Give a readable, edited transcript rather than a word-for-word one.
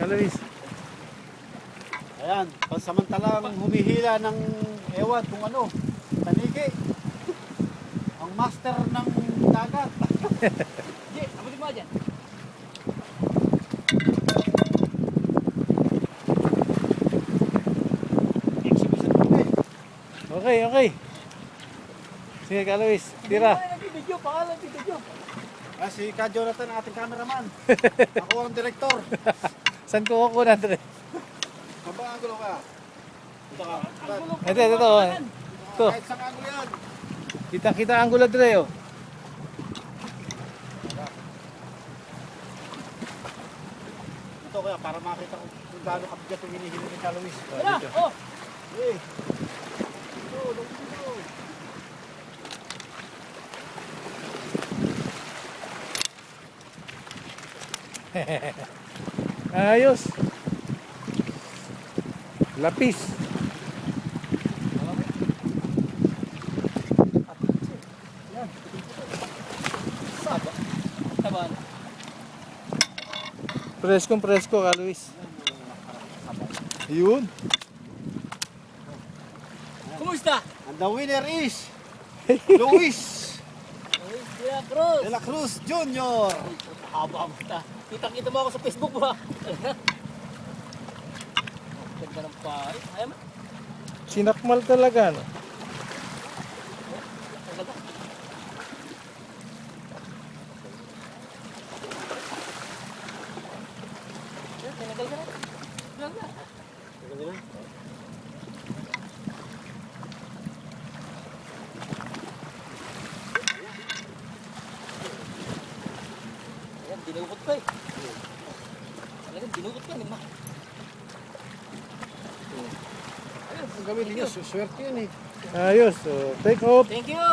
Luis. Ayan, pansamantalang humihila ng ewan kung ano, tanigi. Ang master ng dagat. Hindi, abutin mo dyan. Exhibition kami. Okay, okay. Sige ka Luis, tira. Video, pangalan video. Ah, si Ka Jonathan, ang ating cameraman. Ako ang direktor. Saan ko kukunan ito? Mabang angulo ka. Ito ka. Ito. Ito. Kahit sa angulo yan. Kita ang gulat rin oh. Ito kaya, para makita ko kung gaano kabigat yung hinihili ni Ka Luis. Wala, oh. Eh. Ito, dito. Ayos. Lapis. Taban. Presko ka Luis. Yun. Kumusta? And the winner is Luis Kuya Cruz. de la Cruz Jr. Haba mo na. Kitang-kita mo ako sa Facebook mo ha. Ganda ng pare. Ayaw mo. Sinakmal talaga no. Ang ganda. Tinagal ka na. Tinagal na. Ayan, dinukot ko eh. Talagang dinukot ka, lima. Ang gamitin niyo, swerte yun eh. Ayos. So, take off. Thank you!